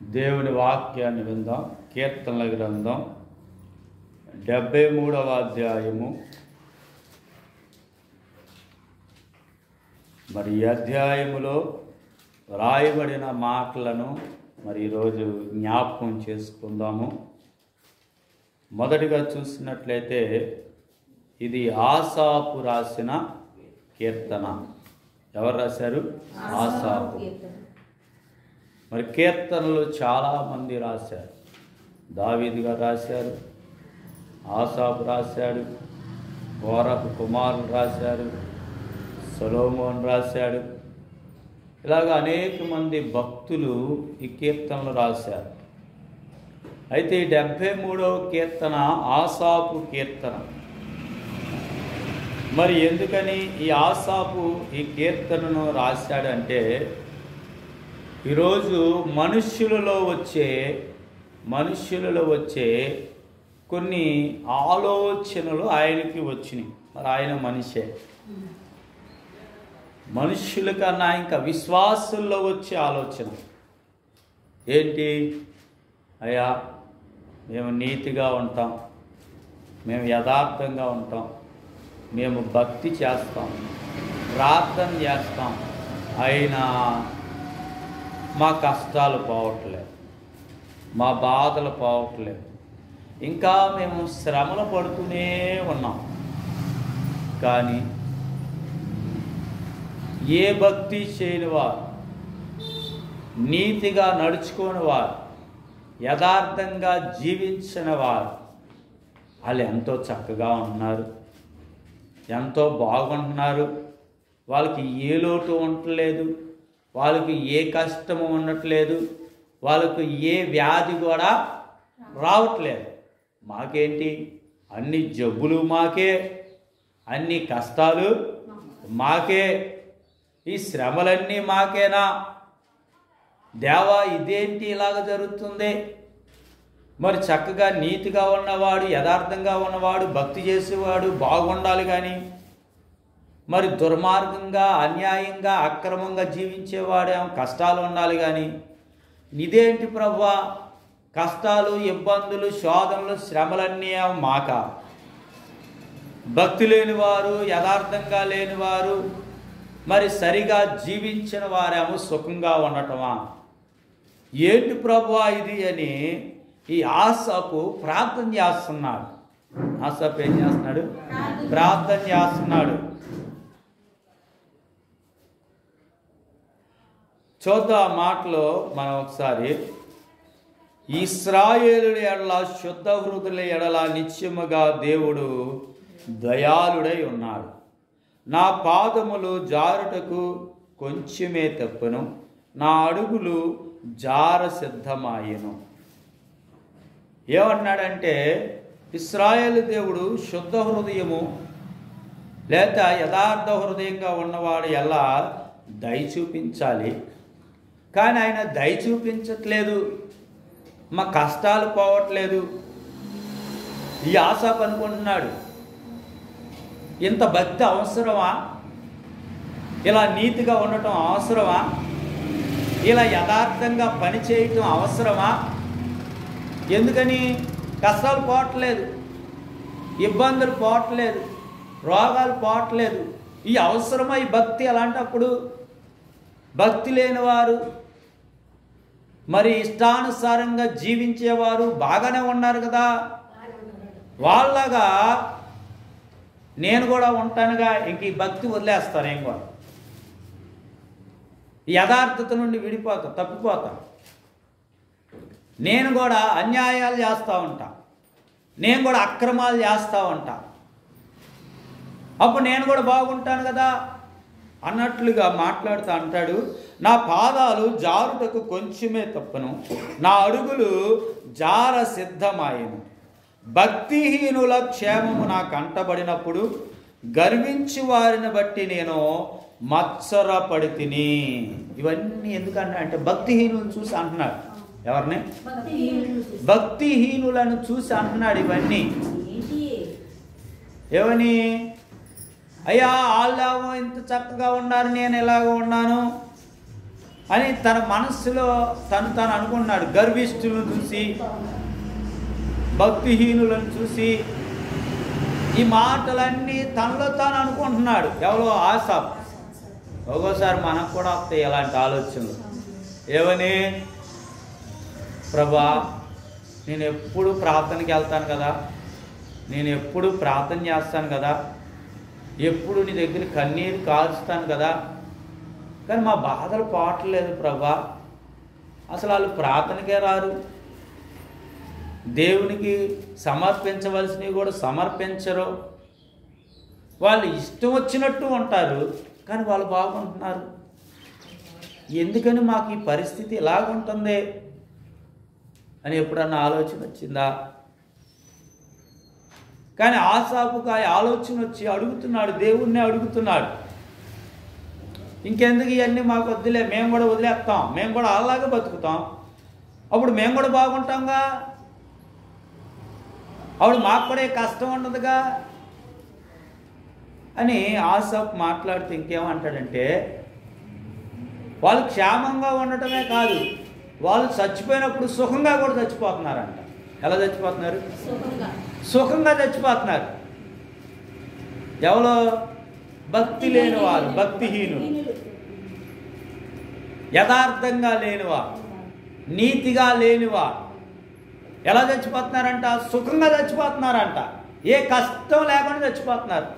దేవుని వాక్యాన్ని విందాం. కీర్తనల గ్రంథం 73వ అధ్యాయము. మరి ఈ అధ్యాయములో రాయబడిన మాటలను మరి ఈరోజు జ్ఞాపకం చేసుకుందాము. మొదటిగా చూసినట్లయితే ఇది ఆసాపు రాసిన కీర్తన. ఎవరు రాశారు? ఆసాపు. మరి కీర్తనలు చాలామంది రాశారు. దావీదు గారు రాశారు, ఆసాపు రాశాడు, కోరహు కుమారులు రాశారు, సొలొమోను రాశాడు. ఇలాగ అనేక మంది భక్తులు ఈ కీర్తనలు రాశారు. అయితే ఈ 73వ కీర్తన ఆసాపు కీర్తన. మరి ఎందుకని ఈ ఆసాపు ఈ కీర్తనను రాశాడంటే, ఈరోజు మనుష్యులలో వచ్చే కొన్ని ఆలోచనలు ఆయనకి వచ్చినాయి. మరి ఆయన మనిషే. మనుష్యుల కన్నా ఇంకా విశ్వాసుల్లో వచ్చే ఆలోచన ఏంటి? అయ్యా, మేము నీతిగా ఉంటాం, మేము యథార్థంగా ఉంటాం, మేము భక్తి చేస్తాం, ప్రార్థన చేస్తాం, అయినా మా కష్టాలు పోవట్లేదు, మా బాధలు పోవట్లేదు, ఇంకా మేము శ్రమలు పడుతూనే ఉన్నాం. కానీ ఏ భక్తి చేయని వారు, నీతిగా నడుచుకోని వారు, యథార్థంగా జీవించిన వారు వాళ్ళు ఎంతో చక్కగా ఉంటున్నారు, ఎంతో బాగుంటున్నారు. వాళ్ళకి ఏ లోటు ఉండట్లేదు, వాళ్ళకి ఏ కష్టము ఉండట్లేదు, వాళ్ళకు ఏ వ్యాధి కూడా రావట్లేదు. మాకేంటి? అన్ని జబ్బులు మాకే, అన్ని కష్టాలు మాకే, ఈ శ్రమలన్నీ మాకేనా? దేవా, ఇదేంటి ఇలాగ జరుగుతుంది? మరి చక్కగా నీతిగా ఉన్నవాడు, యథార్థంగా ఉన్నవాడు, భక్తి చేసేవాడు బాగుండాలి. కానీ మరి దుర్మార్గంగా, అన్యాయంగా, అక్రమంగా జీవించేవాడేమో కష్టాలు ఉండాలి. కానీ ఇదేంటి ప్రభువా? కష్టాలు, ఇబ్బందులు, శోధనలు, శ్రమలన్నీ ఏమో మాక? భక్తి లేనివారు, యథార్థంగా లేనివారు, మరి సరిగా జీవించిన వారేమో సుఖంగా ఉండటమా? ఏంటి ప్రభువా ఇది అని ఈ ఆసాపు ప్రార్థన చేస్తున్నాడు. ఆసాపు ఏం చేస్తున్నాడు? ప్రార్థన చేస్తున్నాడు. చూద్దాం ఆ మాటలో మనం ఒకసారి. ఇశ్రాయేలుడి ఎడల, శుద్ధ హృదయుల ఎడల నిత్యముగా దేవుడు దయాళుడై ఉన్నాడు. నా పాదములు జారుటకు కొంచెమే తప్పును, నా అడుగులు జార సిద్ధమాయెను. ఏమన్నాడంటే, ఇశ్రాయేలు దేవుడు శుద్ధ హృదయము లేదా యథార్థ హృదయంగా ఉన్నవాడు ఎలా దయ చూపించాలి. కానీ ఆయన దయ చూపించట్లేదు, మా కష్టాలు పోవట్లేదు. ఈ ఆసాపు అనుకుంటున్నాడు, ఇంత భక్తి అవసరమా? ఇలా నీతిగా ఉండటం అవసరమా? ఇలా యథార్థంగా పనిచేయటం అవసరమా? ఎందుకని కష్టాలు పోవట్లేదు, ఇబ్బందులు పోవట్లేదు, రోగాలు పోవట్లేదు? ఈ అవసరమా ఈ భక్తి? అలాంటప్పుడు భక్తి లేనివారు, మరి ఇష్టానుసారంగా జీవించేవారు బాగానే ఉన్నారు కదా, వాళ్ళగా నేను కూడా ఉంటానుగా, ఇంక ఈ భక్తి వదిలేస్తాను. ఏం కూడా యథార్థత నుండి విడిపోతా, తప్పిపోతా. నేను కూడా అన్యాయాలు చేస్తూ ఉంటా, నేను కూడా అక్రమాలు చేస్తూ ఉంటా, అప్పుడు నేను కూడా బాగుంటాను కదా అన్నట్లుగా మాట్లాడుతూ అంటాడు. నా పాదాలు జారుటకు కొంచెమే తప్పును, నా అడుగులు జార సిద్ధమాయెను. భక్తిహీనుల క్షేమము నాకు అంటబడినప్పుడు గర్వించి వారిని బట్టి నేను మత్సరపడి తిని. ఇవన్నీ ఎందుకన్నా అంటే భక్తిహీనులను చూసి అంటున్నాడు. ఎవరిని? భక్తిహీనులను చూసి అంటున్నాడు ఇవన్నీ. ఏమని? అయ్యా, వాళ్ళేమో ఇంత చక్కగా ఉన్నారు, నేను ఎలాగ ఉన్నాను, అని తన మనస్సులో తను అనుకున్నాడు. గర్విష్ఠులను చూసి, భక్తిహీనులను చూసి ఈ మాటలన్నీ తనలో తాను అనుకుంటున్నాడు. ఎవరో ఆసాపు. ఒక్కోసారి మనకు కూడా వస్తాయి ఇలాంటి ఆలోచనలు. ఏమని? ప్రభా, నేను ఎప్పుడు ప్రార్థనకి వెళ్తాను కదా, నేను ఎప్పుడు ప్రార్థన చేస్తాను కదా, ఎప్పుడు నీ దగ్గర కన్నీరు కాల్చుతాను కదా, కానీ మా బాధలు పోవట్లేదు ప్రభా. అసలు వాళ్ళు ప్రార్థనకే రారు, దేవునికి సమర్పించవలసినవి కూడా సమర్పించరు, వాళ్ళు ఇష్టం వచ్చినట్టు ఉంటారు, కానీ వాళ్ళు బాగుంటున్నారు. ఎందుకని మాకు ఈ పరిస్థితి ఇలాగుంటుంది అని ఎప్పుడన్నా ఆలోచన వచ్చిందా? కానీ ఆసాపుకు ఆ ఆలోచన వచ్చి అడుగుతున్నాడు, దేవుణ్ణి అడుగుతున్నాడు. ఇంకెందుకు ఇవన్నీ మాకు వద్దులే, మేము కూడా వదిలేస్తాం, మేము కూడా అలాగే బతుకుతాం, అప్పుడు మేము కూడా బాగుంటాంగా, అప్పుడు మాకు కూడా కష్టం ఉండదుగా అని ఆసాపు మాట్లాడితే ఇంకేమంటాడంటే, వాళ్ళు క్షేమంగా ఉండటమే కాదు, వాళ్ళు చచ్చిపోయినప్పుడు సుఖంగా కూడా చచ్చిపోతున్నారంట. ఎలా చచ్చిపోతున్నారు? సుఖంగా చచ్చిపోతున్నారు. ఎవరో భక్తి లేనివారు, భక్తిహీనులు, యథార్థంగా లేనివారు, నీతిగా లేనివారు ఎలా చచ్చిపోతున్నారంట? సుఖంగా చచ్చిపోతున్నారంట. ఏ కష్టం లేకుండా చచ్చిపోతున్నారు.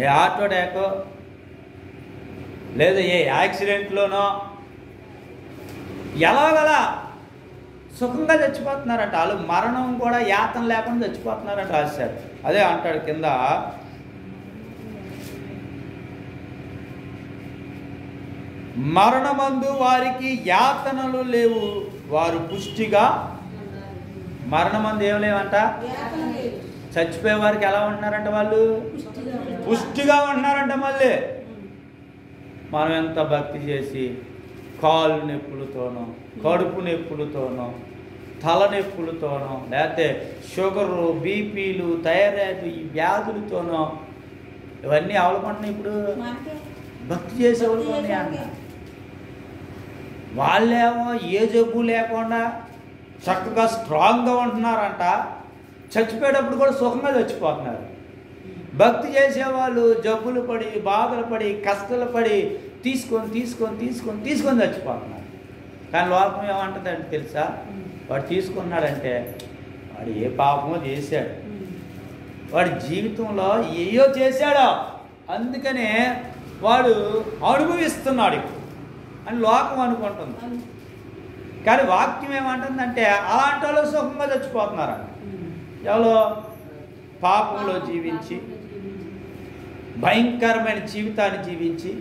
ఏ ఆటో డ్యాకో లేదా ఏ యాక్సిడెంట్లోనో ఎలాగలా సుఖంగా చచ్చిపోతున్నారంట. వాళ్ళు మరణం కూడా యాతన లేకుండా చచ్చిపోతున్నారంట రాశారు. అదే అంటాడు కింద, మరణమందు వారికి యాతనలు లేవు, వారు పుష్టిగా. మరణమందు ఏం లేవంట? చచ్చిపోయే వారికి ఎలా ఉంటున్నారంట? వాళ్ళు పుష్టిగా ఉంటున్నారంట. మళ్ళీ మనం ఎంత భక్తి చేసి కాళ్ళు నొప్పులతోనో, కడుపు నొప్పులతోనో, తల నొప్పులతోనో, లేకపోతే షుగరు, బీపీలు, థైరాయిడ్, ఈ వ్యాధులతోనో ఇవన్నీ అవలకుంటున్నాయి. ఇప్పుడు భక్తి చేసేవాళ్ళు అంట, వాళ్ళేమో ఏ జబ్బు లేకుండా చక్కగా స్ట్రాంగ్గా ఉంటున్నారంట, చచ్చిపోయేటప్పుడు కూడా సుఖంగా చచ్చిపోతున్నారు. భక్తి చేసేవాళ్ళు జబ్బులు పడి, బాధలు పడి, కష్టాలు పడి తీసుకొని చచ్చిపోతున్నారు. కానీ లోకం ఏమంటుందంటే తెలుసా? వాడు తీసుకున్నాడంటే వాడు ఏ పాపమో చేశాడు, వాడి జీవితంలో ఏయో చేశాడో, అందుకనే వాడు అనుభవిస్తున్నాడు అని లోకం అనుకుంటుంది. కానీ వాక్యం ఏమంటుందంటే అలాంటి వాళ్ళు సుఖంగా చచ్చిపోతున్నారంట. ఎవరో పాపంలో జీవించి, భయంకరమైన జీవితాన్ని జీవించి,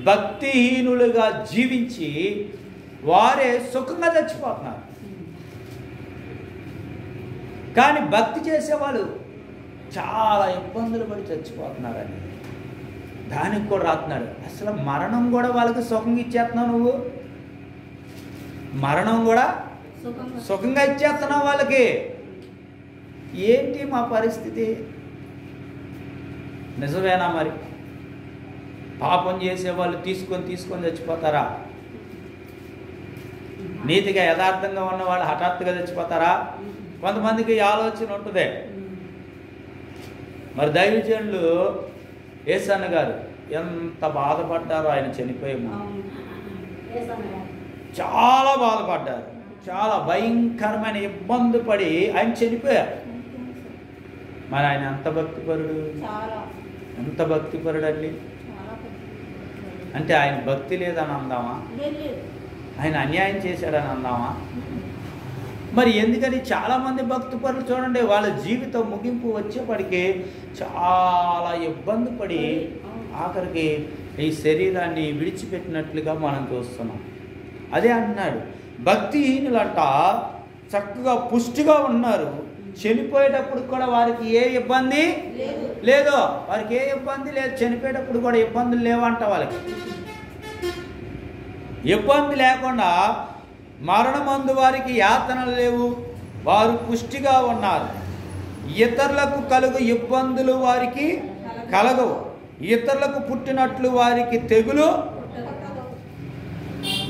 భక్తిహీనులుగా జీవించి వారే సుఖంగా చచ్చిపోతున్నారు. కానీ భక్తి చేసేవాళ్ళు చాలా ఇబ్బందులు పడి చచ్చిపోతున్నారని దానికి కూడా రాస్తున్నాడు. అసలు మరణం కూడా వాళ్ళకి సుఖంగా ఇచ్చేస్తున్నావు నువ్వు, మరణం కూడా సుఖంగా ఇచ్చేస్తున్నావు వాళ్ళకి. ఏంటి మా పరిస్థితి? నిజమేనా? మరి పాపం చేసేవాళ్ళు తీసుకొని చచ్చిపోతారా? నీతిగా యథార్థంగా ఉన్నవాళ్ళు హఠాత్తుగా చచ్చిపోతారా? కొంతమందికి ఆలోచన ఉంటుంది. మరి దైవజనులు యేసన్న గారు ఎంత బాధపడ్డారో ఆయన చనిపోయే ముందు. చాలా బాధపడ్డారు, చాలా భయంకరమైన ఇబ్బంది పడి ఆయన చనిపోయారు. మరి ఆయన ఎంత భక్తిపరుడు, ఎంత భక్తిపరుడు అండి. అంటే ఆయన భక్తి లేదని అందామా? ఆయన అన్యాయం చేశాడని అందామా? మరి ఎందుకని చాలామంది భక్తిపరులు చూడండి, వాళ్ళ జీవితం ముగింపు వచ్చేప్పటికి చాలా ఇబ్బంది పడి ఆఖరికి ఈ శరీరాన్ని విడిచిపెట్టినట్లుగా మనం చూస్తున్నాం. అదే అంటున్నాడు, భక్తిహీనులంట చక్కగా పుష్టిగా ఉన్నారు, చనిపోయేటప్పుడు కూడా వారికి ఏ ఇబ్బంది లేదు, వారికి ఏ ఇబ్బంది లేదు, చనిపోయేటప్పుడు కూడా ఇబ్బందులు లేవంట. వాళ్ళకి ఇబ్బంది లేకుండా మరణమందు వారికి యాతనలు లేవు, వారు పుష్టిగా ఉన్నారు. ఇతరులకు కలుగు ఇబ్బందులు వారికి కలగవు, ఇతరులకు పుట్టినట్లు వారికి తెగులు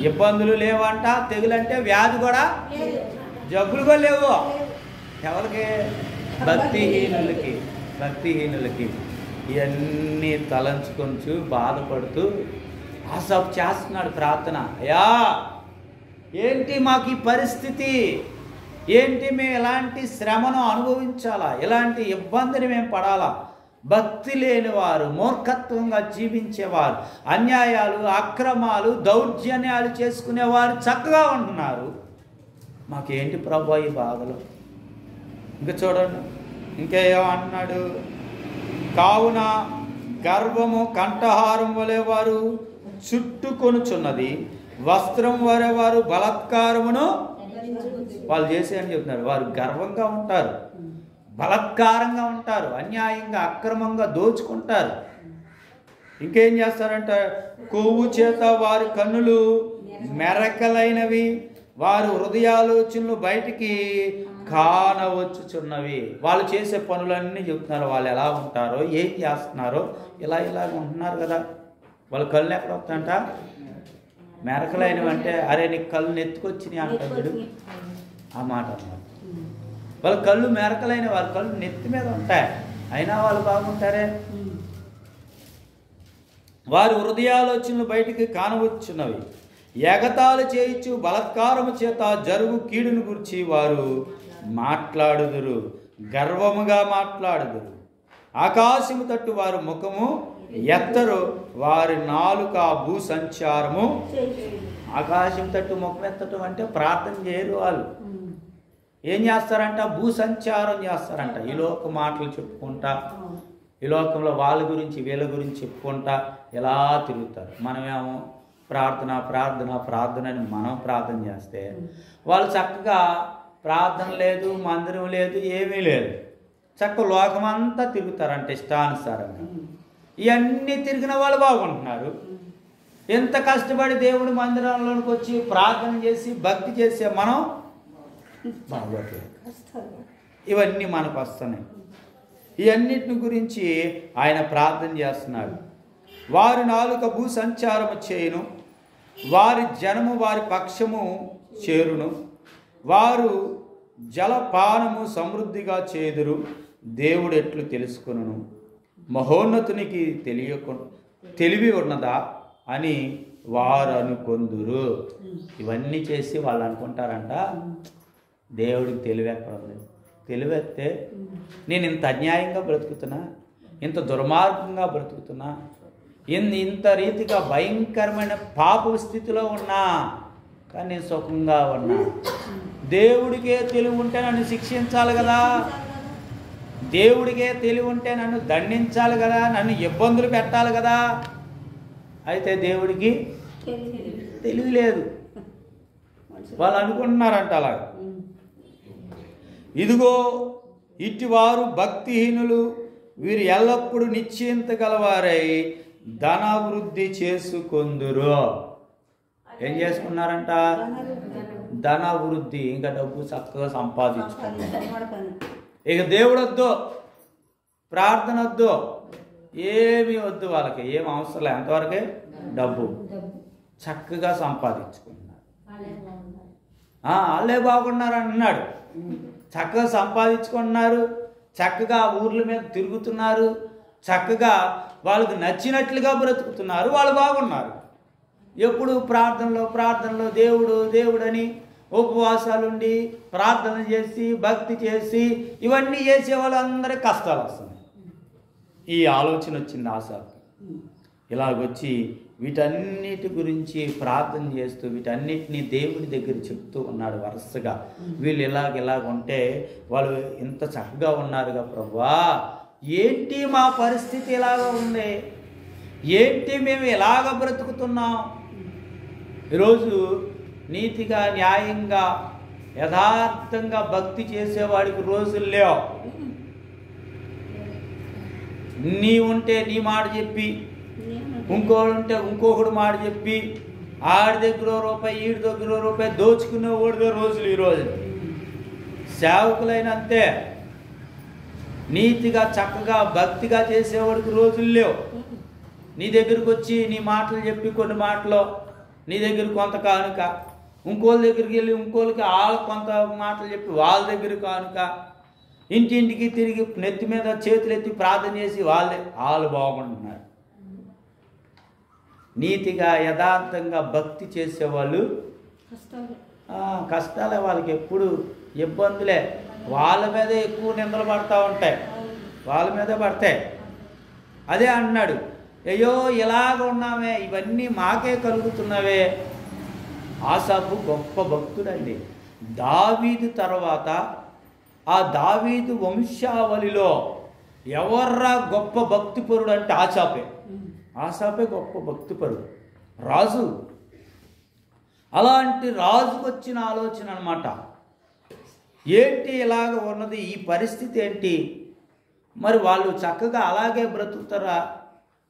ఇబ్బందులు లేవంట, తెగులంటే వ్యాధి కూడా, జబ్బులు కూడా లేవు. ఎవరికి? భక్తిహీనులకి. భక్తిహీనులకి ఇవన్నీ తలంచుకొంచు బాధపడుతూ ఆసాపు చేస్తున్నాడు ప్రార్థన. అయ్యా ఏంటి మాకు ఈ పరిస్థితి, ఏంటి మేము ఎలాంటి శ్రమను అనుభవించాలా, ఎలాంటి ఇబ్బందిని మేము పడాలా? భక్తి లేనివారు, మూర్ఖత్వంగా జీవించేవారు, అన్యాయాలు, అక్రమాలు, దౌర్జన్యాలు చేసుకునేవారు చక్కగా ఉంటున్నారు. మాకేంటి ప్రభు ఈ బాధలు? ఇంకా చూడండి, ఇంకేమన్నాడు? కావున గర్వము కంఠహారం వలె వారు చుట్టుకొనుచున్నది, వస్త్రం వలె వారు బలాత్కారమును వాళ్ళు చేసేయని చెప్తున్నారు. వారు గర్వంగా ఉంటారు, బలాత్కారంగా ఉంటారు, అన్యాయంగా అక్రమంగా దోచుకుంటారు. ఇంకేం చేస్తారంటే కొవ్వు చేత వారి కన్నులు మెరకలైనవి, వారు హృదయాలోచనలు బయటికి కానవచ్చుచున్నవి. వాళ్ళు చేసే పనులన్నీ చెప్తున్నారు. వాళ్ళు ఎలా ఉంటారో, ఏం చేస్తున్నారో, ఇలాగ ఉంటున్నారు కదా. వాళ్ళ కళ్ళు ఎక్కడ వస్తాయంట? మెరకలైనవి అంటే అరే నీకు కళ్ళు నెత్తుకొచ్చినాయి అంటాడు, ఆ మాట అన్నారు. వాళ్ళ కళ్ళు మెరకలైన, వాళ్ళ కళ్ళు నెత్తి మీద ఉంటాయి, అయినా వాళ్ళు బాగుంటారే. వారి హృదయాలోచనలు బయటికి కానవచ్చున్నవి, ఎగతాళి చేయించు బలాత్కారము చేత జరుగు కీడును గురించి వారు మాట్లాడుదురు, గర్వముగా మాట్లాడుదురు. ఆకాశము తట్టు వారు ముఖము ఎత్తరు, వారి నాలుక భూ సంచారము. ఆకాశం తట్టు ముఖం ఎత్తటం అంటే ప్రార్థన చేయరు. వాళ్ళు ఏం చేస్తారంట? భూ సంచారం చేస్తారంట. ఈ లోక మాటలు చెప్పుకుంటా, ఈ లోకంలో వాళ్ళ గురించి వీళ్ళ గురించి చెప్పుకుంటా ఎలా తిరుగుతారు. మనమేమో ప్రార్థన ప్రార్థన ప్రార్థన అని మనం ప్రార్థన చేస్తే వాళ్ళు చక్కగా ప్రార్థన లేదు, మందిరం లేదు, ఏమీ లేదు, చక్కగా లోకమంతా తిరుగుతారంట ఇష్టానుసారంగా. ఇవన్నీ తిరిగిన వాళ్ళు బాగుంటున్నారు. ఎంత కష్టపడి దేవుడి మందిరంలోనికి వచ్చి ప్రార్థన చేసి భక్తి చేసే మనం బాగోట్లేదు. ఇవన్నీ మనకు వస్తున్నాయి. ఇవన్నిటిని గురించి ఆయన ప్రార్థన చేస్తున్నాడు. వారి నాలుక భూ సంచారము చేయును, వారి జనము వారి పక్షము చేరును, వారు జలపానము సమృద్ధిగా చేదురు. దేవుడు ఎట్లు తెలుసుకొనును, మహోన్నతునికి తెలివి ఉన్నదా అని వారు అనుకొందురు. ఇవన్నీ చేసి వాళ్ళు అనుకుంటారంట దేవుడికి తెలివి ఎక్కడ ఉంది? తెలివెత్తే నేను ఇంత అన్యాయంగా బ్రతుకుతున్నా, ఇంత దుర్మార్గంగా బ్రతుకుతున్నా, ఇంత రీతిగా భయంకరమైన పాప స్థితిలో ఉన్నా, కానీ నేను సుఖంగా ఉన్నా. దేవుడికే తెలివి ఉంటే నన్ను శిక్షించాలి కదా, దేవుడికే తెలివి ఉంటే నన్ను దండించాలి కదా, నన్ను ఇబ్బందులు పెట్టాలి కదా. అయితే దేవుడికి తెలివి లేదు. వాళ్ళు అనుకుంటున్నారంట అలాగా. ఇదిగో ఇటివారు భక్తిహీనులు, వీరు ఎల్లప్పుడూ నిశ్చయింత గలవారై ధనాభివృద్ధి చేసుకొందురు. ఏం చేసుకున్నారంట? ధనాభివృద్ధి. ఇంకా డబ్బు చక్కగా సంపాదించుకున్నారు. ఇక దేవుడు వద్దు, ప్రార్థన వద్దు, ఏమీ వద్దు, వాళ్ళకి ఏం అవసరం లేదు. ఎంతవరకే డబ్బు చక్కగా సంపాదించుకున్నారు. వాళ్ళే బాగున్నారు అన్నాడు. చక్కగా సంపాదించుకున్నారు, చక్కగా ఊర్ల మీద తిరుగుతున్నారు, చక్కగా వాళ్ళకు నచ్చినట్లుగా బ్రతుకుతున్నారు, వాళ్ళు బాగున్నారు. ఎప్పుడు ప్రార్థనలో దేవుడు దేవుడని ఉపవాసాలుండి ప్రార్థన చేసి భక్తి చేసి ఇవన్నీ చేసే వాళ్ళందరికీ కష్టాలు వస్తున్నాయి. ఈ ఆలోచన వచ్చింది ఆశాకు. ఇలాగొచ్చి వీటన్నిటి గురించి ప్రార్థన చేస్తూ వీటన్నిటినీ దేవుని దగ్గర చెప్తూ ఉన్నాడు వరుసగా. వీళ్ళు ఇలాగ ఉంటే వాళ్ళు ఇంత చక్కగా ఉన్నారుగా ప్రభువా, ఏంటి మా పరిస్థితి ఇలాగ ఉంది, ఏంటి మేము ఎలాగ బ్రతుకుతున్నాం? ఈరోజు నీతిగా న్యాయంగా యథార్థంగా భక్తి చేసేవాడికి రోజులు లేవు. నీ ఉంటే నీ మాట చెప్పి, ఇంకోడు ఉంటే ఇంకొకడు మాట చెప్పి, ఆడి దగ్గర రూపాయి ఈడి దగ్గర రూపాయి దోచుకునే ఓడిదే రోజులు ఈరోజు. సేవకులైన అంతే, నీతిగా చక్కగా భక్తిగా చేసేవాడికి రోజులు లేవు. నీ దగ్గరికి వచ్చి నీ మాటలు చెప్పి కొన్ని మాటలు నీ దగ్గర కొంత కానుక, ఇంకోళ్ళ దగ్గరికి వెళ్ళి ఇంకోళ్ళకి వాళ్ళ కొంత మాటలు చెప్పి వాళ్ళ దగ్గర కానుక, ఇంటింటికి తిరిగి నెత్తి మీద చేతులు ఎత్తి ప్రార్థన చేసి వాళ్ళు బాగుంటున్నారు. నీతిగా యథార్థంగా భక్తి చేసేవాళ్ళు కష్టాలే, వాళ్ళకి ఎప్పుడు ఇబ్బందులే, వాళ్ళ మీద ఎక్కువ నిందలు పడతా ఉంటాయి, వాళ్ళ మీదే పడతాయి. అదే అన్నాడు, అయ్యో ఇలాగ ఉన్నామే, ఇవన్నీ మాకే కలుగుతున్నవే. ఆసాపు గొప్ప భక్తుడండి. దావీదు తర్వాత ఆ దావీదు వంశావళిలో ఎవర్రా గొప్ప భక్తిపరుడు అంటే ఆసాపే గొప్ప భక్తిపరుడు, రాజు. అలాంటి రాజుకు వచ్చిన ఆలోచన అన్నమాట. ఏంటి ఇలాగ ఉన్నది, ఈ పరిస్థితి ఏంటి? మరి వాళ్ళు చక్కగా అలాగే బ్రతుకుతారా?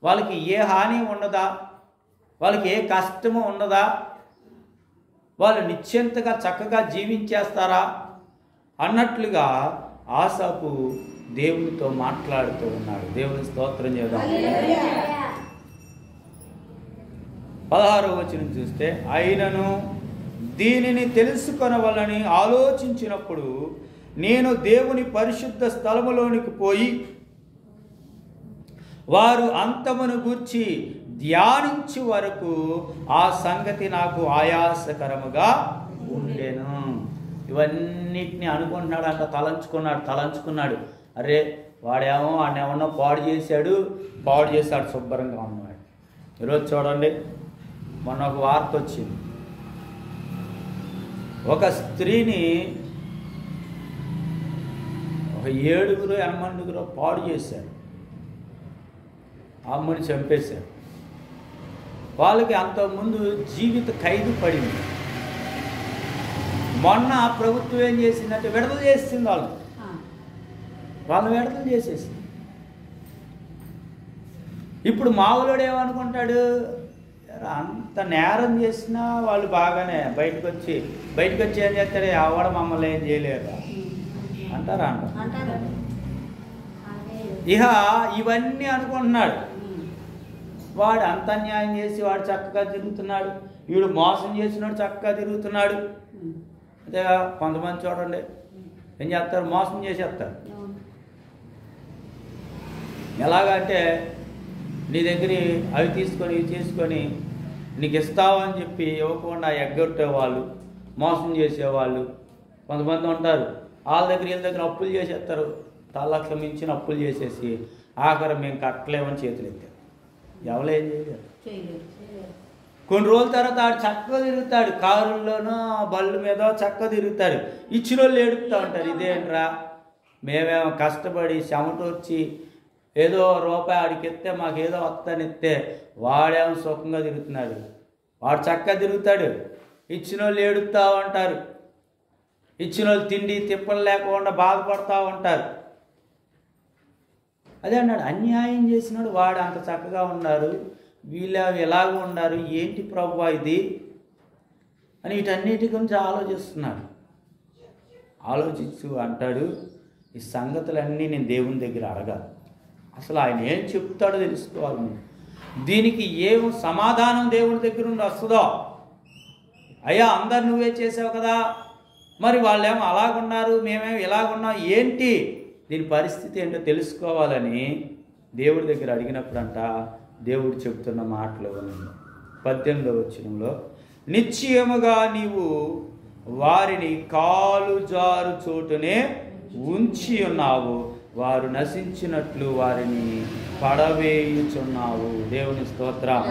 వాళ్ళకి ఏ హాని ఉండదా? వాళ్ళకి ఏ కష్టము ఉండదా? వాళ్ళు నిశ్చింతగా చక్కగా జీవించేస్తారా అన్నట్లుగా ఆసాపు దేవునితో మాట్లాడుతూ ఉన్నాడు. దేవుని స్తోత్రం చేద్దాం. 16వ వచనం చూస్తే, అయినను దీనిని తెలుసుకొనవలని ఆలోచించినప్పుడు నేను దేవుని పరిశుద్ధ స్థలములోనికి పోయి వారు అంతమును గూర్చి ధ్యానించే వరకు ఆ సంగతి నాకు ఆయాసకరముగా ఉండెను. ఇవన్నిటిని అనుకుంటున్నాడు అంట, తలంచుకున్నాడు. అరే వాడేమో వాడినేమన్నా పాడు చేశాడు, శుభ్రంగా ఉన్నాడు. ఈరోజు చూడండి, మొన్న ఒక వార్త వచ్చింది, ఒక స్త్రీని ఒక 7-8 పాడు చేశారు, అమ్మని చంపేశారు. వాళ్ళకి అంతకుముందు జీవిత ఖైదు పడింది. మొన్న ప్రభుత్వం ఏం చేసిందంటే విడుదల చేసింది, వాళ్ళని విడుదల చేసేసింది. ఇప్పుడు మావులోడు ఏమనుకుంటాడు, అంత నేరం చేసినా వాళ్ళు బాగానే బయటకు వచ్చి ఏం చేస్తాడు, ఎవడ మమ్మల్ని ఏం చేయలేరు అంటారా? ఇహ ఇవన్నీ అనుకుంటున్నాడు. వాడు అంత అన్యాయం చేసి వాడు చక్కగా తిరుగుతున్నాడు, వీడు మోసం చేసినాడు చక్కగా తిరుగుతున్నాడు. అదే కొంతమంది చూడండి ఏం చేస్తారు, మోసం చేసేస్తారు. ఎలాగంటే నీ దగ్గర అవి తీసుకొని ఇవి తీసుకొని నీకు ఇస్తావని చెప్పి ఇవ్వకుండా ఎగ్గొట్టేవాళ్ళు, మోసం చేసేవాళ్ళు కొంతమంది ఉంటారు. వాళ్ళ దగ్గర అప్పులు చేసేస్తారు, తలక్ష మించిన అప్పులు చేసేసి ఆఖరి మేము కట్టలేమని చేతులు ఎత్తారు. ఎవరేం చేయలేరు. కొన్ని రోజుల తర్వాత ఆడు చక్కగా తిరుగుతాడు, కారుల్లోనో బళ్ళు మీద చక్కగా తిరుగుతాడు. ఇచ్చిన వాళ్ళు ఏడుపుతూ ఉంటారు, ఇదేంట్రా మేమేమో కష్టపడి చెమటొచ్చి ఏదో రూపాయి ఆడికి ఎత్తే మాకేదో వస్తానిస్తే వాడేమో సుఖంగా తిరుగుతున్నాడు, వాడు చక్కగా తిరుగుతాడు. ఇచ్చిన వాళ్ళు ఏడుపుతూ ఉంటారు, ఇచ్చిన వాళ్ళు తిండి తిప్పలు లేకుండా బాధపడుతూ ఉంటారు. అదే అన్నాడు, అన్యాయం చేసినాడు వాడు అంత చక్కగా ఉన్నారు, వీళ్ళు ఎలాగ ఉన్నారు, ఏంటి ప్రభువా ఇది అని వీటన్నిటి గురించి ఆలోచిస్తూ అంటాడు, ఈ సంగతులన్నీ నేను దేవుని దగ్గర అడగాలి, అసలు ఆయన ఏం చెప్తాడో తెలుసుకోవాలి. దీనికి ఏం సమాధానం దేవుని దగ్గర నుండి వస్తుందో. అయ్యా అందరు నువ్వే చేసావు కదా, మరి వాళ్ళేమో అలాగున్నారు, మేమేమో ఇలాగున్నాం, ఏంటి దీని పరిస్థితి ఏంటో తెలుసుకోవాలని దేవుడి దగ్గర అడిగినప్పుడంట దేవుడు చెప్తున్న మాటలు 18వ వచనంలో, నిశ్చయముగా నీవు వారిని కాలు జారు చోటునే ఉంచి ఉన్నావు, వారు నశించినట్లు వారిని పడవేయుచున్నావు. దేవుని స్తోత్రం.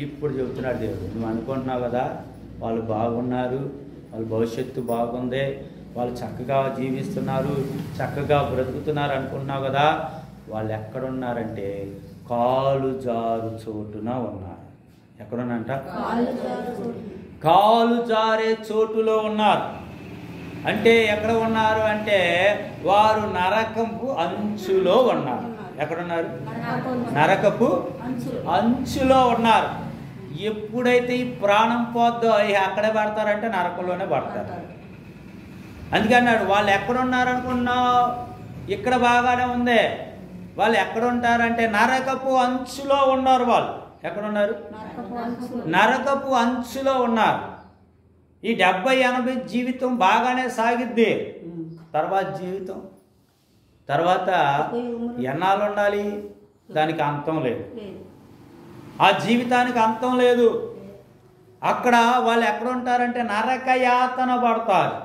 ఇప్పుడు చెబుతున్నాడు దేవుడు, నువ్వు అనుకుంటున్నావు కదా వాళ్ళు బాగున్నారు, వాళ్ళ భవిష్యత్తు బాగుంది, వాళ్ళు చక్కగా జీవిస్తున్నారు, చక్కగా బ్రతుకుతున్నారు అనుకుంటున్నావు కదా, వాళ్ళు ఎక్కడున్నారంటే కాలు జారు చోటున ఉన్నారు. ఎక్కడున్నారంట? కాలు జారే చోటులో ఉన్నారు. అంటే ఎక్కడ ఉన్నారు అంటే వారు నరకపు అంచులో ఉన్నారు. ఎక్కడున్నారు? నరకపు అంచులో ఉన్నారు. ఎప్పుడైతే ఈ ప్రాణం పోద్దో అక్కడే పడతారంటే నరకంలోనే పడతారు. అందుకే అన్నాడు, వాళ్ళు ఎక్కడున్నారు అనుకున్నావు, ఇక్కడ బాగానే ఉంది, వాళ్ళు ఎక్కడ ఉంటారంటే నరకపు అంచులో ఉన్నారు. వాళ్ళు ఎక్కడున్నారు? నరకపు అంచులో ఉన్నారు. ఈ 70-80 జీవితం బాగానే సాగిద్ది. తర్వాత జీవితం తర్వాత ఎన్నాళ్ళు ఉండాలి? దానికి అంతం లేదు. ఆ జీవితానికి అంతం లేదు. అక్కడ వాళ్ళు ఎక్కడ ఉంటారంటే నరక యాతన పడతారు.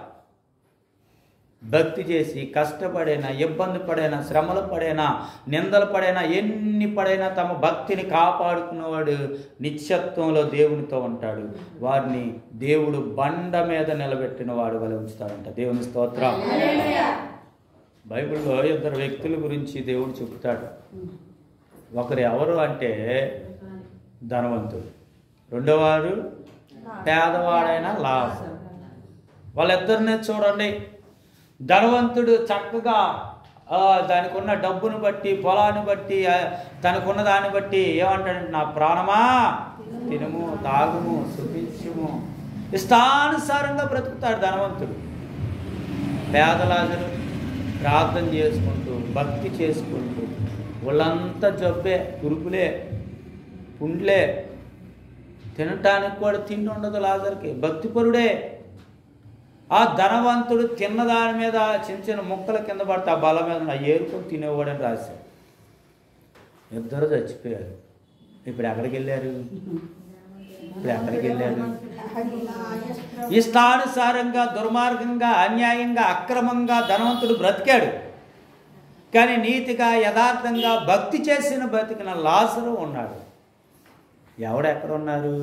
భక్తి చేసి కష్టపడైనా, ఇబ్బంది పడైనా, శ్రమలు పడైనా, నిందలు పడైనా, ఎన్ని పడైనా తమ భక్తిని కాపాడుకున్నవాడు నిత్యత్వంలో దేవునితో ఉంటాడు. వారిని దేవుడు బండ మీద నిలబెట్టిన వాడు వలె ఉంచుతాడంట. దేవుని స్తోత్రం. బైబిల్లో 2 వ్యక్తుల గురించి దేవుడు చెబుతాడు. ఒకరు ఎవరు అంటే ధనవంతుడు, రెండోవాడు పేదవాడైన లాజరు. వాళ్ళిద్దరినే చూడండి. ధనవంతుడు చక్కగా దానికి ఉన్న డబ్బును బట్టి, పొలాన్ని బట్టి, తనకున్న దాన్ని బట్టి ఏమంటాడంటే, నా ప్రాణమా తినుము, తాగుము, సుఖించుము, ఇష్టానుసారంగా బ్రతుకుతాడు ధనవంతుడు. పేద లాజరు ప్రార్థన చేసుకుంటూ, భక్తి చేసుకుంటూ, వాళ్ళంతా జబ్బే, కురుపులే, పుండ్లే, తినటానికి కూడా తిండి ఉండదు లాజర్కి. భక్తిపరుడే. ఆ ధనవంతుడు తిన్నదాని మీద చిన్న చిన్న ముక్కల కింద పడితే ఆ బల మీద ఏరుకొని తినేవాడని రాశాడు. ఇద్దరు చచ్చిపోయారు. ఇప్పుడు ఎక్కడికి వెళ్ళారు? ఇష్టానుసారంగా, దుర్మార్గంగా, అన్యాయంగా, అక్రమంగా ధనవంతుడు బ్రతికాడు. కానీ నీతిగా, యథార్థంగా భక్తి చేసిన బ్రతికిన లాజరు ఉన్నాడు. ఎవడెక్కడ ఉన్నారు?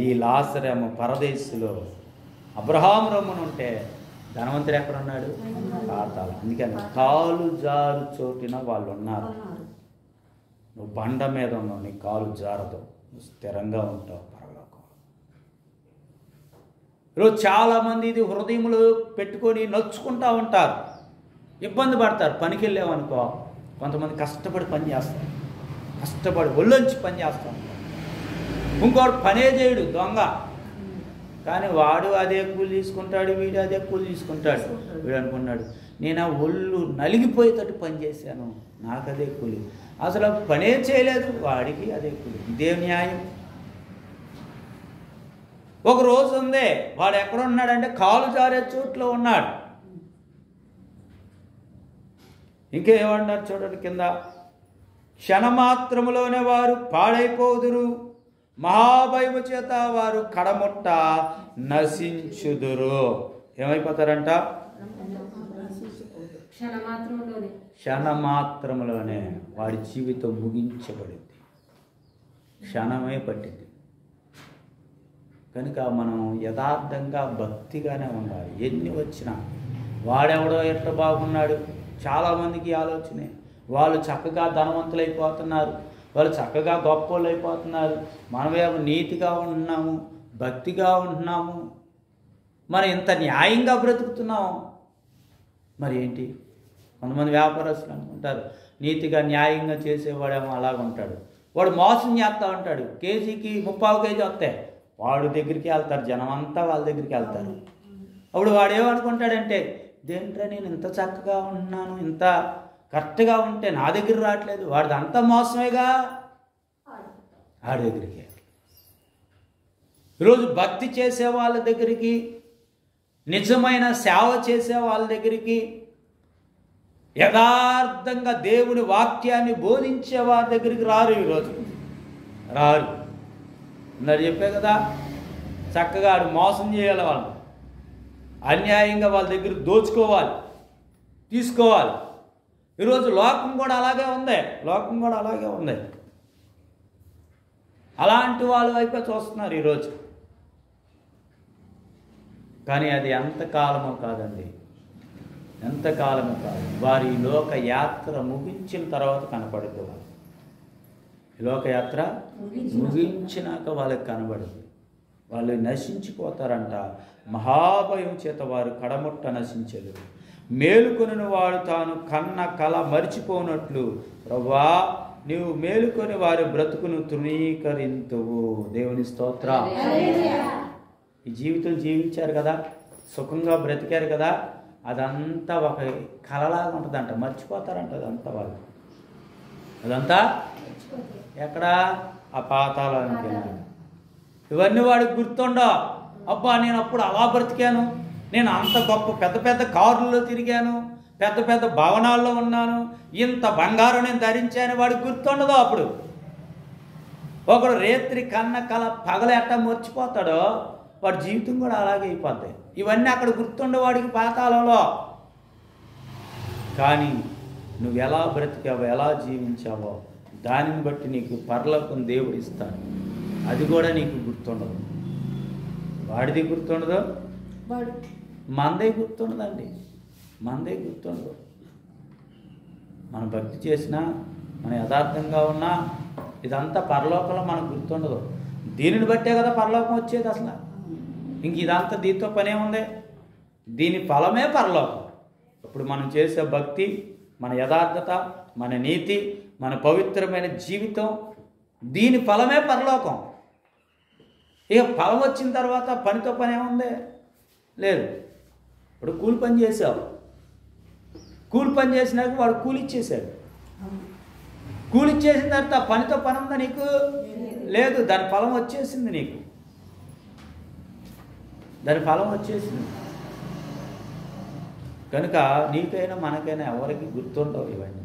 ఈ లాజరేమో పరదేశంలో అబ్రహాము రొమ్మున ఉంటే, ధనవంతుడు ఎక్కడ ఉన్నాడు? పాతాళం. అందుకని కాలు జారు చోటిన వాళ్ళు ఉన్నారు. నువ్వు బండ మీద ఉన్నావు, నీ కాలు జారదు, నువ్వు స్థిరంగా ఉంటావు పరలోకం. ఈరోజు చాలామంది ఇది హృదయములు పెట్టుకొని నొచ్చుకుంటూ ఉంటారు, ఇబ్బంది పడతారు. పనికి వెళ్ళామనుకో, కొంతమంది కష్టపడి పని చేస్తారు, కష్టపడి ఒళ్ళొంచి పని చేస్తాం. ఇంకోటి పనే చేయడు, దొంగ. కానీ వాడు అదే కూలి తీసుకుంటాడు, వీడు అదే కూలి తీసుకుంటాడు. వీడు అనుకున్నాడు, నేను ఆ ఒళ్ళు నలిగిపోయేటట్టు పని చేశాను, నాకు అదే కూలి. అసలు పనే చేయలేదు, వాడికి అదే కూలి. ఇదే న్యాయం. ఒక రోజు ఉంది, వాడు ఎక్కడ ఉన్నాడంటే కాలు జారే చోట్లో ఉన్నాడు. ఇంకేమన్నారు చూడండి కింద, క్షణమాత్రములోనే వారు పాడైపోదురు, మహాభయము చేత వారు కడముట్ట నశించుదురు. ఏమైపోతారంట? క్షణమాత్రములోనే వాడి జీవితం ముగించబడింది. క్షణమే పట్టింది. కనుక మనం యథార్థంగా భక్తిగానే ఉండాలి. ఎన్ని వచ్చినా వాడెవడో ఎట్లా బాగున్నాడు, చాలామందికి ఆలోచనే. వాళ్ళు చక్కగా ధనవంతులైపోతున్నారు, వాళ్ళు చక్కగా గొప్పోళ్ళు అయిపోతున్నారు. మనమేమో నీతిగా ఉంటున్నాము, భక్తిగా ఉంటున్నాము, మనం ఇంత న్యాయంగా బ్రతుకుతున్నాము. మరి ఏంటి? కొంతమంది వ్యాపారస్తులు అనుకుంటారు, నీతిగా న్యాయంగా చేసేవాడేమో అలాగ ఉంటాడు. వాడు మోసం చేస్తూ ఉంటాడు. కేజీకి 30 కేజీ వస్తాయి, వాడు దగ్గరికి వెళ్తారు, జనం అంతా వాళ్ళ దగ్గరికి వెళ్తారు. అప్పుడు వాడేమనుకుంటాడంటే, దేంట్రా నేను ఇంత చక్కగా ఉంటున్నాను, ఇంత కరెక్ట్గా ఉంటే నా దగ్గర రావట్లేదు, వాడిది అంతా మోసమేగా, ఆడి దగ్గరికి. ఈరోజు భక్తి చేసే వాళ్ళ దగ్గరికి, నిజమైన సేవ చేసే వాళ్ళ దగ్గరికి, యథార్థంగా దేవుని వాక్యాన్ని బోధించే వారి దగ్గరికి రారు. ఈరోజు రారు. అందరు చెప్పే కదా, చక్కగా ఆడు మోసం చేయాలి, వాళ్ళు అన్యాయంగా వాళ్ళ దగ్గర దోచుకోవాలి, తీసుకోవాలి. ఈరోజు లోకం కూడా అలాగే ఉంది. అలాంటి వాళ్ళ వైపే చూస్తున్నారు ఈరోజు. కానీ అది ఎంతకాలమో కాదండి, ఎంతకాలమో కాదు. వారి లోక యాత్ర ముగించిన తర్వాత కనపడుతుంది. వాళ్ళు ఈ లోకయాత్ర ముగించినాక వాళ్ళకి కనబడుతుంది. వాళ్ళు నశించిపోతారంట. మహాభయం చేత వారు కడముట్ట నశించదు. మేలుకొనిన వాడు తాను కన్న కల మరిచిపోనట్లు, ప్రభువా నీవు మేలుకొని వారి బ్రతుకును తృణీకరింతువు. దేవుని స్తోత్రం. ఈ జీవితం జీవించారు కదా, సుఖంగా బ్రతికారు కదా, అదంతా ఒక కలలాగా ఉంటుందంట, మర్చిపోతారంట అదంతా వాళ్ళు. అదంతా ఎక్కడ? ఆ పాతాళానికి వెళ్ళాడు. ఇవన్నీ వాడికి గుర్తుండవు. అబ్బా నేను అప్పుడు అలా బ్రతికాను, నేను అంత గొప్ప పెద్ద పెద్ద కారుల్లో తిరిగాను, పెద్ద పెద్ద భవనాల్లో ఉన్నాను, ఇంత బంగారం నేను ధరించాను, వాడికి గుర్తుండదు. అప్పుడు ఒకడు రేత్రి కన్న కల పగల ఎట్టా మర్చిపోతాడో వాడి జీవితం కూడా అలాగే అయిపోతాయి. ఇవన్నీ అక్కడ గుర్తుండే వాడికి పాతాళంలో. కానీ నువ్వు ఎలా బ్రతికావో, ఎలా జీవించావో దానిని బట్టి నీకు పరలోకం దేవుడు ఇస్తాడు. అది కూడా నీకు గుర్తుండదు. వాడిది గుర్తుండదు, మనదే గుర్తుండదండి. మనదే గుర్తుండదు. మనం భక్తి చేసినా, మన యథార్థంగా ఉన్నా, ఇదంతా పరలోకంలో మనకు గుర్తుండదు. దీనిని బట్టే కదా పరలోకం వచ్చేది. అసలు ఇంక ఇదంతా దీంతో పనే ఉంది. దీని ఫలమే పరలోకం. ఇప్పుడు మనం చేసే భక్తి, మన యథార్థత, మన నీతి, మన పవిత్రమైన జీవితం, దీని ఫలమే పరలోకం. ఇక ఫలం వచ్చిన తర్వాత పనితో పని ఏముంది? లేదు. ఇప్పుడు కూలి పని చేసావు, కూలి పని చేసినాక వాడు కూలి ఇచ్చేసాడు. కూలి ఇచ్చేసిన తర్వాత పనితో పని ఉందా నీకు? లేదు. దాని ఫలం వచ్చేసింది నీకు. దాని ఫలం వచ్చేసింది. కనుక నీకైనా మనకైనా ఎవరికి గుర్తుండవు ఇవన్నీ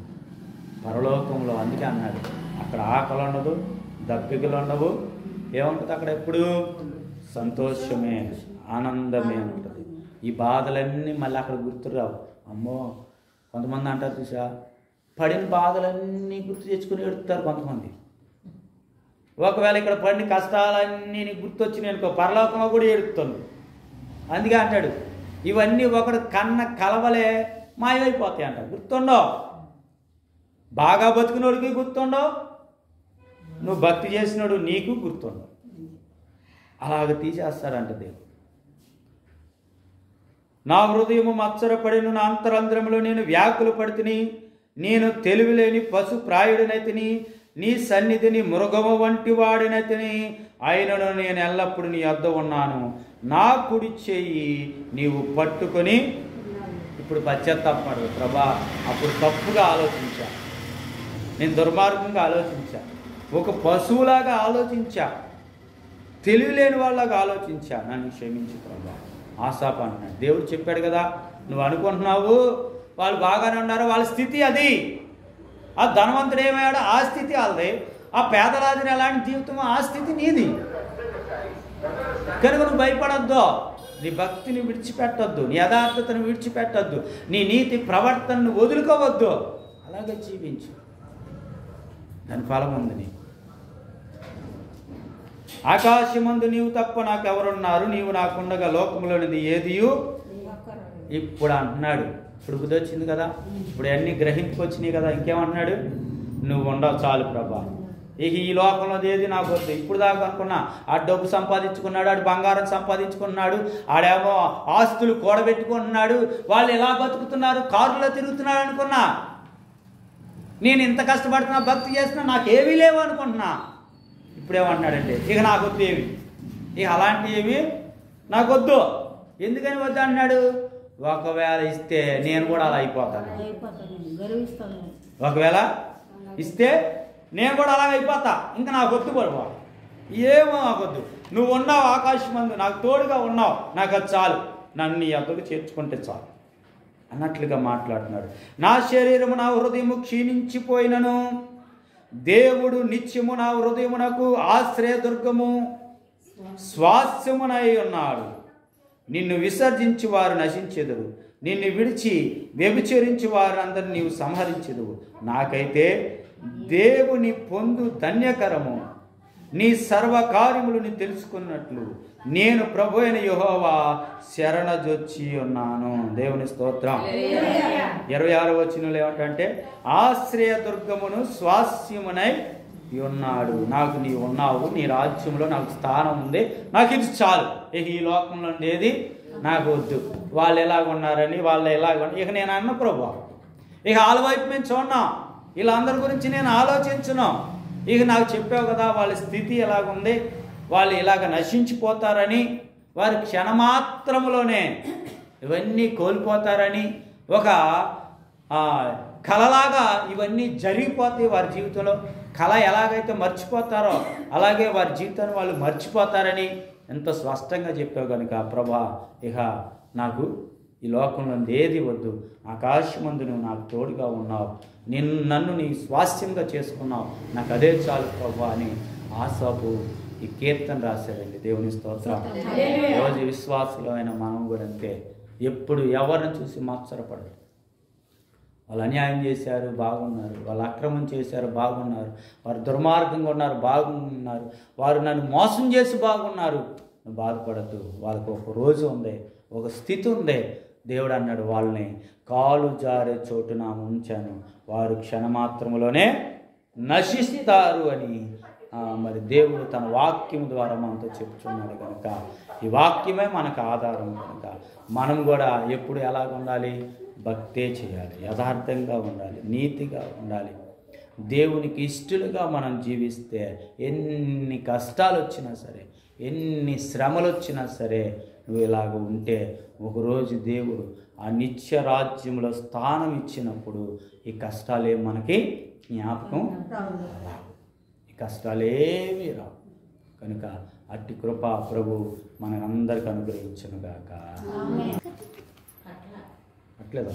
పరలోకంలో. అందుకే అన్నాడు, అక్కడ ఆకలి ఉండదు, దప్పికలు ఉండవు. ఏముంటుంది అక్కడ? ఎప్పుడు సంతోషమే, ఆనందమే ఉంటుంది. ఈ బాధలన్నీ మళ్ళీ అక్కడ గుర్తురావు. అమ్మో, కొంతమంది అంటారు చూసా, పడిన బాధలన్నీ గుర్తు తెచ్చుకుని ఏడుస్తారు కొంతమంది. ఒకవేళ ఇక్కడ పడిన కష్టాలన్నీ నీకు గుర్తొచ్చి నేను పరలోకంలో కూడా ఏడుస్తాను. అందుకే అంటాడు, ఇవన్నీ ఒకడు కన్న కలవలే మాయమైపోతాయి అంట. గుర్తుండవు. బాగా బతుకునోడికి గుర్తుండవు, నువ్వు భక్తి చేసినోడు నీకు గుర్తుండవు. అలాగ తీసేస్తాడంట దేవుడు. నా హృదయము మత్సరపడిను, నా అంతరంధ్రములో నేను వ్యాకులు పడితిని, నేను తెలివిలేని పశు ప్రాయుడినైతిని, నీ సన్నిధిని మృగము వంటి వాడినైతిని, అయినను నేను ఎల్లప్పుడూ నీ వద్ద ఉన్నాను. నా కుడి చెయ్యి నీవు పట్టుకొని. ఇప్పుడు పశ్చాత్తాపడు ప్రభా, అప్పుడు తప్పుగా ఆలోచించా, నేను దుర్మార్గంగా ఆలోచించా, ఒక పశువులాగా ఆలోచించా, తెలివిలేని వాళ్ళగా ఆలోచించా, నన్ను క్షమించు ప్రభా. ఆశాప అన్నాడు. దేవుడు చెప్పాడు కదా, నువ్వు అనుకుంటున్నావు వాళ్ళు బాగానే ఉన్నారు, వాళ్ళ స్థితి అది. ఆ ధనవంతుడు ఏమయ్యాడో ఆ స్థితి వాళ్ళది, ఆ పేదరాజుని ఎలాంటి జీవితం ఆ స్థితి నీది. కనుక నువ్వు భయపడద్దు, నీ భక్తిని విడిచిపెట్టద్దు, నీ యథార్థతను విడిచిపెట్టద్దు, నీ నీతి ప్రవర్తనను వదులుకోవద్దు. అలాగే జీవించు, దాని ఫలం ఉంది నీకు. ఆకాశమందు నీవు తప్ప నాకెవరున్నారు, నీవు నాకుండగా లోకములోనిది ఏదియు. ఇప్పుడు అంటున్నాడు, ఇప్పుడు బుద్ధి వచ్చింది కదా, ఇప్పుడు అన్నీ గ్రహింపుకొచ్చినాయి కదా, ఇంకేమంటున్నాడు? నువ్వు ఉండవు చాలు ప్రభా, ఇక ఈ లోకంలో ఏది నాకు వద్దు. ఇప్పుడు దాకా అనుకున్నా ఆ డబ్బు సంపాదించుకున్నాడు, ఆడు బంగారం సంపాదించుకున్నాడు, ఆడేమో ఆస్తులు కూడబెట్టుకుంటున్నాడు, వాళ్ళు ఎలా బతుకుతున్నారు, కారులో తిరుగుతున్నాడు అనుకున్నా. నేను ఇంత కష్టపడుతున్నా, భక్తి చేస్తున్నా, నాకేమీ లేవు అనుకుంటున్నా. ఇప్పుడేమంటున్నాడంటే, ఇక నాకు వద్దు ఏమి, ఇక అలాంటివి ఏమి నాకొద్దు. ఎందుకని వద్దు అంటున్నాడు? ఒకవేళ ఇస్తే నేను కూడా అలా అయిపోతాను. ఒకవేళ ఇస్తే నేను కూడా అలాగ అయిపోతా. ఇంకా నాకు వద్దు పడుకో, ఏమో నాకొద్దు. నువ్వు ఉన్నావు ఆకాశమందు, నాకు తోడుగా ఉన్నావు, నాకు అది చాలు, నన్ను నీ వద్దకు చేర్చుకుంటే చాలు అన్నట్లుగా మాట్లాడుతున్నాడు. నా శరీరము నా హృదయము క్షీణించిపోయినను దేవుడు నిత్యము నా హృదయమునకు ఆశ్రయదుర్గము స్వాస్యమునై ఉన్నాడు. నిన్ను విసర్జించి వారు నశించెదరు, నిన్ను విడిచి వ్యభిచరించి వారందరినీ నీవు సంహరించెదవు. నాకైతే దేవుని పొందు ధన్యకరము, నీ సర్వకార్యములను తెలుసుకున్నట్లు నేను ప్రభు అయిన యెహోవా శరణజొచ్చి ఉన్నాను. దేవుని స్తోత్రం. 26వ వచనంలో ఏమంటే, ఆశ్రయదుర్గమును స్వాస్యమునై ఉన్నాడు. నాకు నీ ఉన్నావు, నీ రాజ్యంలో నాకు స్థానం ఉంది, నాకు ఇది చాలు. ఇక ఈ లోకంలో ఉండేది నాకు వద్దు. వాళ్ళు ఎలాగున్నారని, వాళ్ళు ఎలాగ, ఇక నేను అన్న ప్రభు, ఇక వాళ్ళ వైపు మేము చూడన్నాం, వీళ్ళందరి గురించి నేను ఆలోచించను. ఇక నాకు చెప్పావు కదా వాళ్ళ స్థితి ఎలాగుంది, వాళ్ళు ఇలాగ నశించిపోతారని, వారి క్షణమాత్రములోనే ఇవన్నీ కోల్పోతారని, ఒక కలలాగా ఇవన్నీ జరిగిపోతాయి వారి జీవితంలో. కళ ఎలాగైతే మర్చిపోతారో అలాగే వారి జీవితాన్ని వాళ్ళు మర్చిపోతారని ఎంతో స్పష్టంగా చెప్పావు కనుక ప్రభా, ఇక నాకు ఈ లోకంలో ఏది వద్దు, ఆకాశమందు నువ్వు నాకు తోడుగా ఉన్నావు, నన్ను నీ స్వాస్థ్యంగా చేసుకున్నావు, నాకు అదే చాలు ప్రభా అని ఆసాపు ఈ కీర్తన రాశాడండి. దేవుని స్తోత్రం. రోజు విశ్వాసులు అయిన మనం కూడా అంతే. ఎప్పుడు ఎవరిని చూసి మత్సరపడరు. వాళ్ళు అన్యాయం చేశారు, బాగున్నారు. వాళ్ళు అక్రమం చేశారు, బాగున్నారు. వారు దుర్మార్గంగా ఉన్నారు, బాగున్నారు. వారు నన్ను మోసం చేసి బాగున్నారు, నువ్వు బాధపడద్దు. వాళ్ళకు ఒక రోజు ఉంది, ఒక స్థితి ఉంది. దేవుడు అన్నాడు, వాళ్ళని కాలు జారే చోటున ఉంచాను, వారు క్షణమాత్రములోనే నశిస్తారు అని. మరి దేవుడు తన వాక్యం ద్వారా మనతో చెప్తున్నాడు కనుక ఈ వాక్యమే మనకు ఆధారం కనుక మనం కూడా ఎప్పుడు ఎలాగ ఉండాలి? భక్తే చేయాలి, యథార్థంగా ఉండాలి, నీతిగా ఉండాలి. దేవునికి ఇష్టలుగా మనం జీవిస్తే ఎన్ని కష్టాలు వచ్చినా సరే, ఎన్ని శ్రమలు వచ్చినా సరే, నువ్వు ఇలాగ ఉంటే ఒకరోజు దేవుడు ఆ నిత్య రాజ్యంలో స్థానం ఇచ్చినప్పుడు ఈ కష్టాలే మనకి జ్ఞాపకం రావు, ఈ కష్టాలేమీ రావు. కనుక అట్టి కృప ప్రభు మనందరికి అనుగ్రహించును గాక. అట్లేదా?